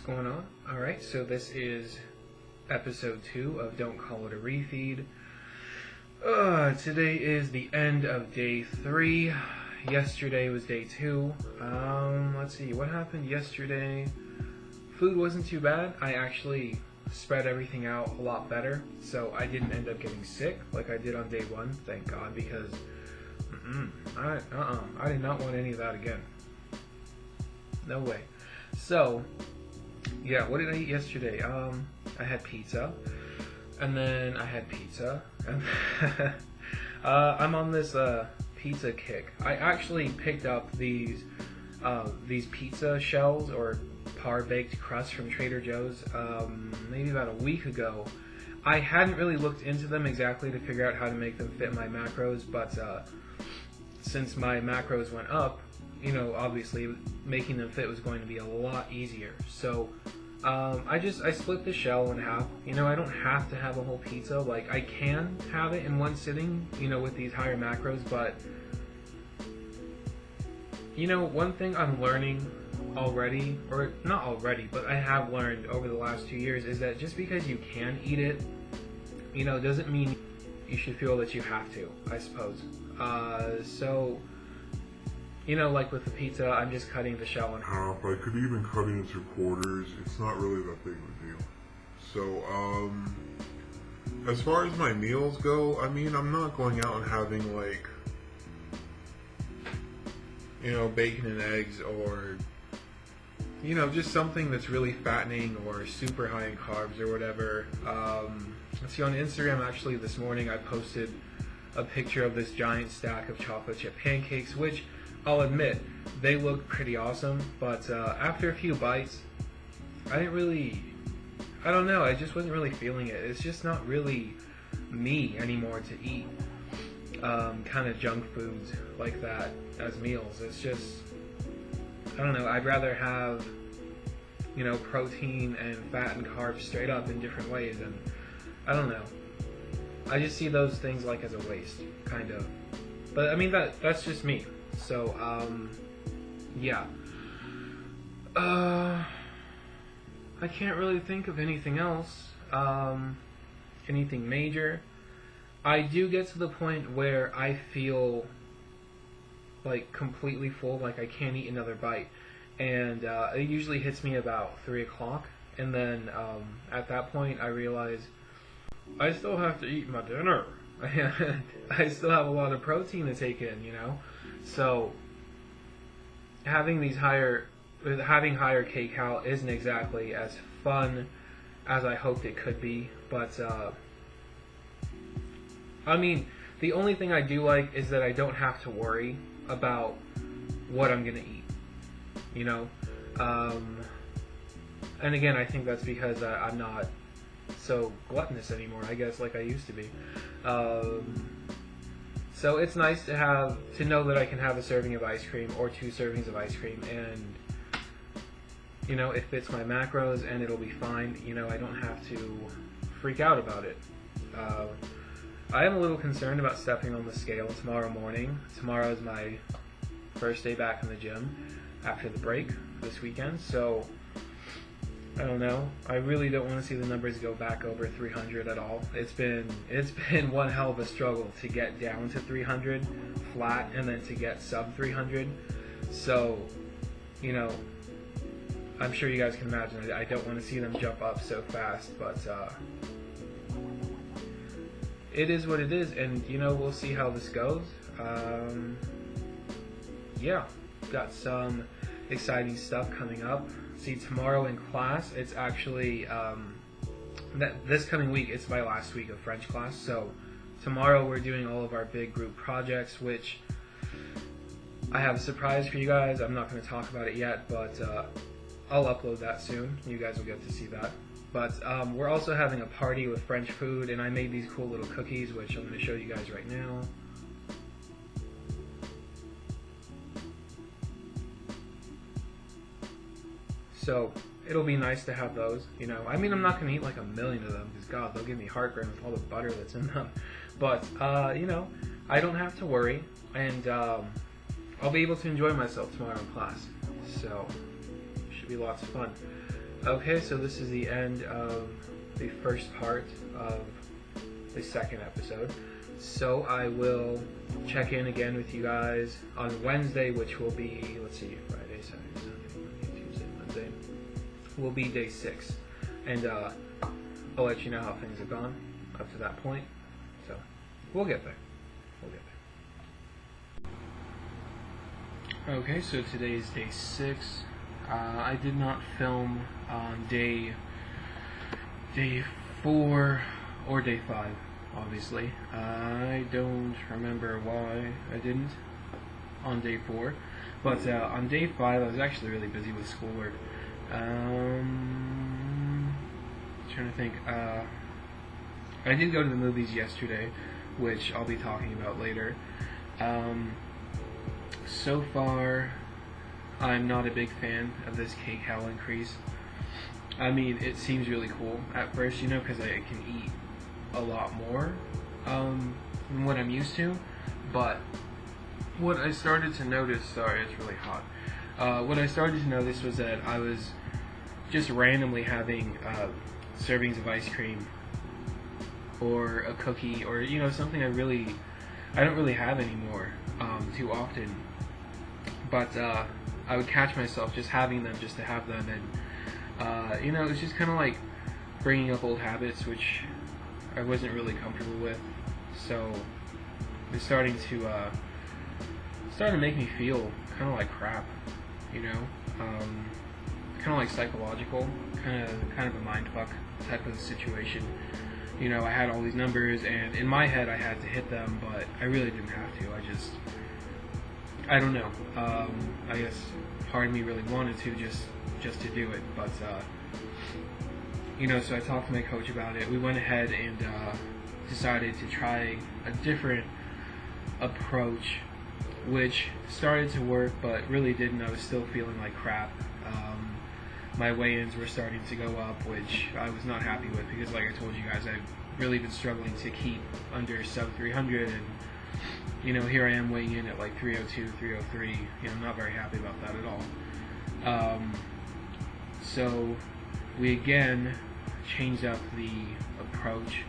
going on? Alright, so this is episode 2 of Don't Call It a Refeed. Today is the end of day 3. Yesterday was day 2. Let's see, what happened yesterday? Food wasn't too bad. I actually spread everything out a lot better, so I didn't end up getting sick like I did on day 1, thank God, because I did not want any of that again. No way. So, yeah, what did I eat yesterday? I had pizza, and then I had pizza, and I'm on this pizza kick. I actually picked up these pizza shells or par-baked crust from Trader Joe's maybe about a week ago. I hadn't really looked into them exactly to figure out how to make them fit my macros, but since my macros went up, you know, obviously making them fit was going to be a lot easier. So I split the shell in half. You know, I don't have to have a whole pizza. Like, I can have it in one sitting, you know, with these higher macros, but you know, one thing I'm learning already, or not already, but I have learned over the last 2 years, is that just because you can eat it, you know, doesn't mean you should feel that you have to, I suppose. So, you know, like with the pizza, I'm just cutting the shell in half. I could even cut it into quarters. It's not really that big of a deal. So, as far as my meals go, I mean, I'm not going out and having, like, you know, bacon and eggs, or, you know, just something that's really fattening or super high in carbs or whatever. Let's see, on Instagram, actually, this morning, I posted a picture of this giant stack of chocolate chip pancakes, which I'll admit, they look pretty awesome, but after a few bites, I don't know, I just wasn't really feeling it. It's just not really me anymore to eat kind of junk foods like that as meals. It's just, I don't know, I'd rather have, you know, protein and fat and carbs straight up in different ways, and I don't know. I just see those things like as a waste, kind of. But I mean, that's just me. So, yeah. I can't really think of anything else, anything major. I do get to the point where I feel like completely full, like I can't eat another bite, and it usually hits me about 3 o'clock, and then at that point I realize I still have to eat my dinner, and I still have a lot of protein to take in, you know. So having higher kcal isn't exactly as fun as I hoped it could be, but I mean, the only thing I do like is that I don't have to worry about what I'm gonna eat, you know. And again, I think that's because I'm not so gluttonous anymore, I guess, like I used to be. So it's nice to know that I can have a serving of ice cream or 2 servings of ice cream, and you know, it fits my macros and it'll be fine. You know, I don't have to freak out about it. I am a little concerned about stepping on the scale tomorrow morning. Tomorrow is my first day back in the gym after the break this weekend, so I don't know. I really don't want to see the numbers go back over 300 at all. It's been one hell of a struggle to get down to 300 flat and then to get sub 300. So, you know, I'm sure you guys can imagine I don't want to see them jump up so fast, but it is what it is, and you know, we'll see how this goes. Yeah, got some exciting stuff coming up. See, tomorrow in class, it's actually this coming week, it's my last week of French class. So tomorrow we're doing all of our big group projects, which I have a surprise for you guys. I'm not going to talk about it yet, but I'll upload that soon. You guys will get to see that. But we're also having a party with French food, and I made these cool little cookies, which I'm going to show you guys right now. So it'll be nice to have those, you know. I mean, I'm not going to eat like a million of them, because God, they'll give me heartburn with all the butter that's in them. But, you know, I don't have to worry, and I'll be able to enjoy myself tomorrow in class. So, should be lots of fun. Okay, so this is the end of the first part of the second episode. So I will check in again with you guys on Wednesday, which will be, let's see, Friday, Saturday, Sunday, Monday, Tuesday, Wednesday, will be day 6. And I'll let you know how things have gone up to that point. So we'll get there. Okay, so today is day 6. I did not film on day 4 or day 5, obviously. I don't remember why I didn't on day 4, but on day 5 I was actually really busy with schoolwork. Trying to think. I did go to the movies yesterday, which I'll be talking about later. So far, I'm not a big fan of this kcal increase. I mean, it seems really cool at first, you know, because I can eat a lot more than what I'm used to. But what I started to notice, sorry, it's really hot. What I started to notice was that I was just randomly having servings of ice cream or a cookie, or you know, something I don't really have anymore too often. But I would catch myself just having them just to have them, and you know, it was just kind of like bringing up old habits which I wasn't really comfortable with. So it's starting to make me feel kind of like crap, you know, kind of like psychological, kind of a mind fuck type of situation. You know, I had all these numbers, and in my head I had to hit them, but I really didn't have to. I don't know. I guess part of me really wanted to just to do it, but you know. So I talked to my coach about it. We went ahead and decided to try a different approach, which started to work, but really didn't. I was still feeling like crap. My weigh-ins were starting to go up, which I was not happy with, because like I told you guys, I've really been struggling to keep under sub 300, and you know, here I am weighing in at like 302, 303. You know, I'm not very happy about that at all. So we again changed up the approach,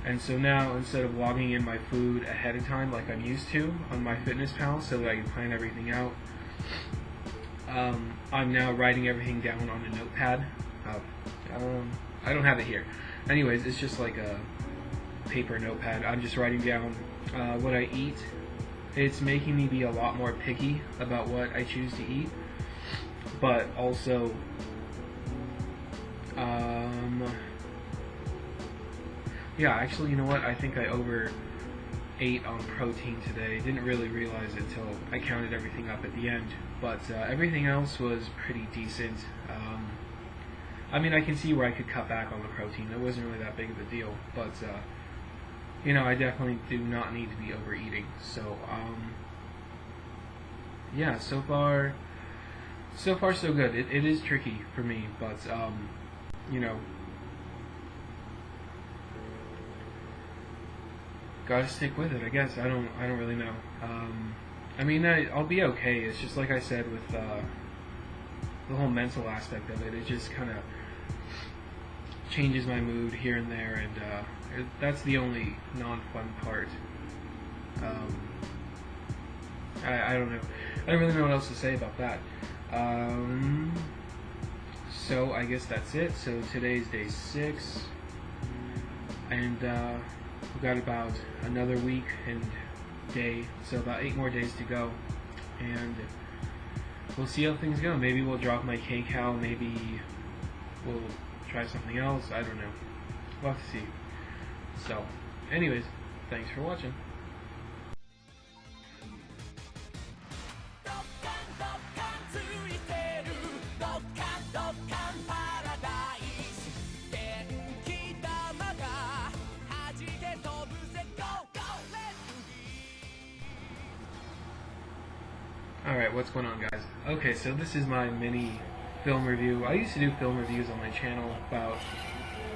and so now instead of logging in my food ahead of time like I'm used to on MyFitnessPal so that I can plan everything out, I'm now writing everything down on a notepad. I don't have it here. Anyways, it's just like a paper notepad. I'm just writing down what I eat. It's making me be a lot more picky about what I choose to eat, but also yeah, actually, you know what, I think I overate on protein today. Didn't really realize it until I counted everything up at the end, but everything else was pretty decent. I mean, I can see where I could cut back on the protein. It wasn't really that big of a deal, but you know, I definitely do not need to be overeating. So yeah, so far so good. It is tricky for me, but you know, gotta stick with it, I guess. I don't really know. I mean, I'll be okay. It's just like I said with the whole mental aspect of it. It just kind of changes my mood here and there, and that's the only non-fun part. I don't know. I don't really know what else to say about that. So I guess that's it. So today's day 6, and we've got about another week and day, so about 8 more days to go, and we'll see how things go. Maybe we'll drop my kcal, maybe we'll try something else, I don't know. We'll have to see. So, anyways, thanks for watching. Alright, what's going on, guys? Okay, so this is my mini film review. I used to do film reviews on my channel about,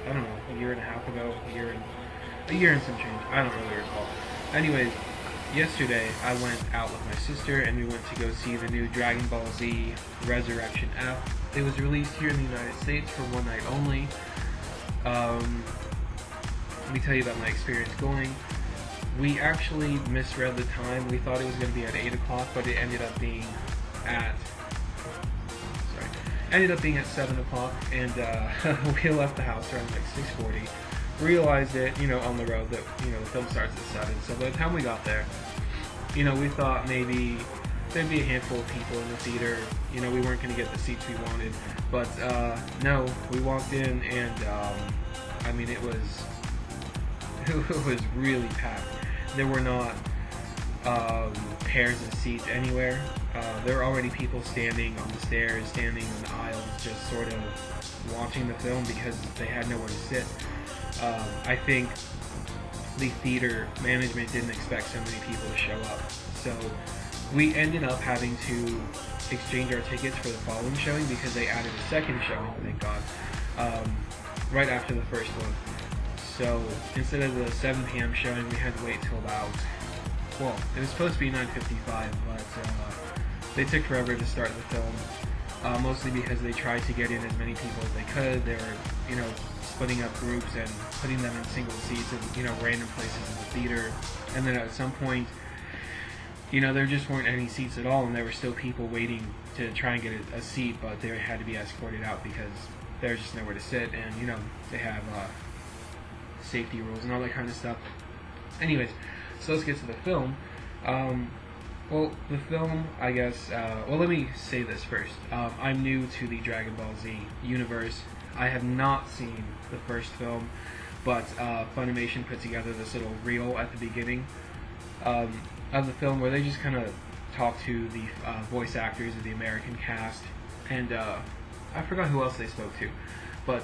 I don't know, a year and a half ago, a year and some change. I don't really recall. Anyways, yesterday I went out with my sister and we went to go see the new Dragon Ball Z Resurrection F. It was released here in the United States for one night only. Let me tell you about my experience going. We actually misread the time. We thought it was going to be at 8 o'clock, but it ended up being at 7 o'clock, and we left the house around like 6:40. Realized it, on the road that, the film starts at 7. So by the time we got there, we thought maybe there'd be a handful of people in the theater. We weren't going to get the seats we wanted. But no, we walked in, and it was really packed. There were not pairs of seats anywhere. There were already people standing on the stairs, standing in the aisles, just sort of watching the film because they had nowhere to sit. I think the theater management didn't expect so many people to show up. So we ended up having to exchange our tickets for the following showing because they added a second showing, thank God, right after the first one. So instead of the 7 p.m. showing, we had to wait till about, it was supposed to be 9:55, but they took forever to start the film, mostly because they tried to get in as many people as they could. They were, splitting up groups and putting them in single seats in, random places in the theater. And then at some point, there just weren't any seats at all, and there were still people waiting to try and get a seat, but they had to be escorted out because there was just nowhere to sit, and, they have safety rules and all that kind of stuff. Anyways, so let's get to the film. The film, I guess, let me say this first. I'm new to the Dragon Ball Z universe. I have not seen the first film, but Funimation put together this little reel at the beginning of the film where they just kind of talk to the voice actors of the American cast, and I forgot who else they spoke to, but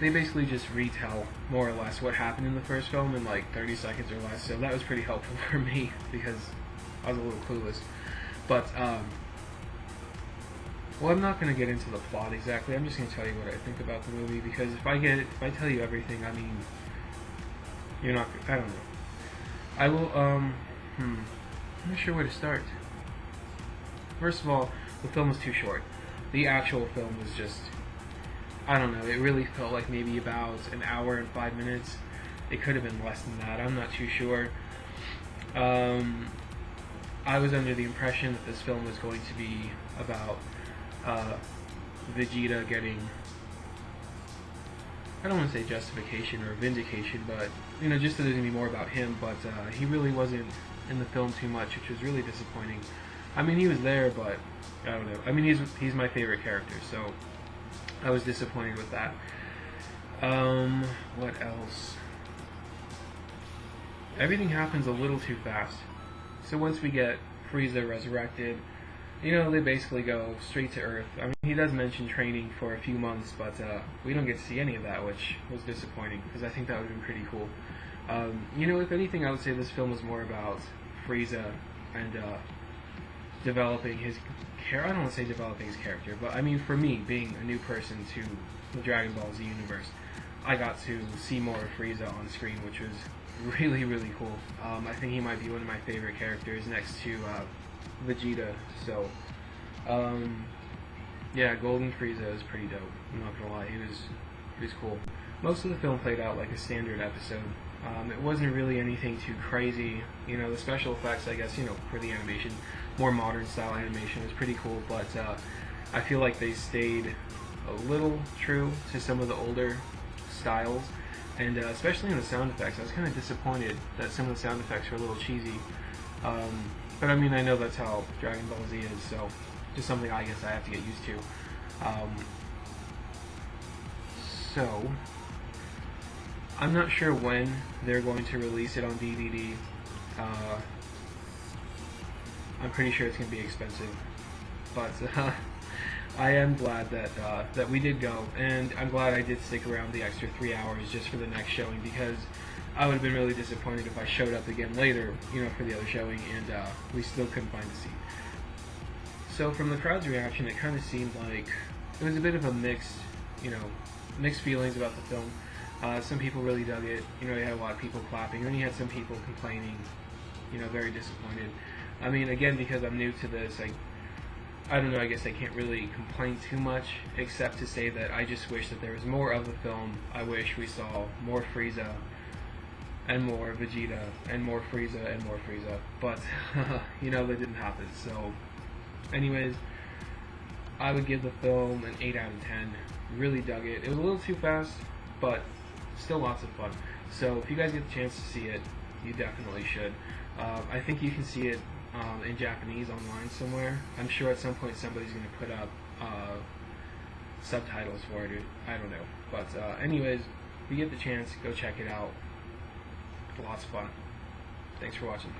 they basically just retell more or less what happened in the first film in like 30 seconds or less, so that was pretty helpful for me because I was a little clueless. But I'm not going to get into the plot exactly. I'm just going to tell you what I think about the movie, because if I tell you everything, you're not, I don't know. I will, I'm not sure where to start. First of all, the film was too short. The actual film was just, I don't know, it really felt like maybe about an hour and 5 minutes. It could have been less than that, I'm not too sure. I was under the impression that this film was going to be about Vegeta getting, I don't want to say justification or vindication, but just that there's going to be more about him, but he really wasn't in the film too much, which was really disappointing. He was there, but I don't know. He's my favorite character, so I was disappointed with that. What else? Everything happens a little too fast. So once we get Frieza resurrected, they basically go straight to Earth. He does mention training for a few months, but we don't get to see any of that, which was disappointing, because I think that would have been pretty cool. If anything, I would say this film was more about Frieza and developing his character. I don't want to say developing his character, but for me, being a new person to the Dragon Ball Z universe, I got to see more of Frieza on screen, which was really, really cool. I think he might be one of my favorite characters next to Vegeta. So, yeah, Golden Frieza is pretty dope. I'm not gonna lie, he was cool. Most of the film played out like a standard episode. It wasn't really anything too crazy. The special effects, I guess, for the animation, more modern style animation was pretty cool, but I feel like they stayed a little true to some of the older styles, and especially in the sound effects. I was kind of disappointed that some of the sound effects were a little cheesy. But I know that's how Dragon Ball Z is, so just something I guess I have to get used to. So, I'm not sure when they're going to release it on DVD. I'm pretty sure it's going to be expensive, but I am glad that we did go, and I'm glad I did stick around the extra 3 hours just for the next showing, because I would have been really disappointed if I showed up again later, for the other showing, and we still couldn't find a seat. So from the crowd's reaction, it kind of seemed like it was a bit of a mixed feelings about the film. Some people really dug it. You had a lot of people clapping, and then you had some people complaining, very disappointed. Again, because I'm new to this, I don't know, I guess I can't really complain too much, except to say that I just wish that there was more of the film. I wish we saw more Frieza, and more Vegeta, and more Frieza, and more Frieza. But, you know, that didn't happen. So, anyways, I would give the film an 8 out of 10. Really dug it. It was a little too fast, but still lots of fun. So, if you guys get the chance to see it, you definitely should. I think you can see it in Japanese online somewhere. I'm sure at some point somebody's going to put up subtitles for it. I don't know. But anyways, if you get the chance, go check it out. Lots of fun. Thanks for watching.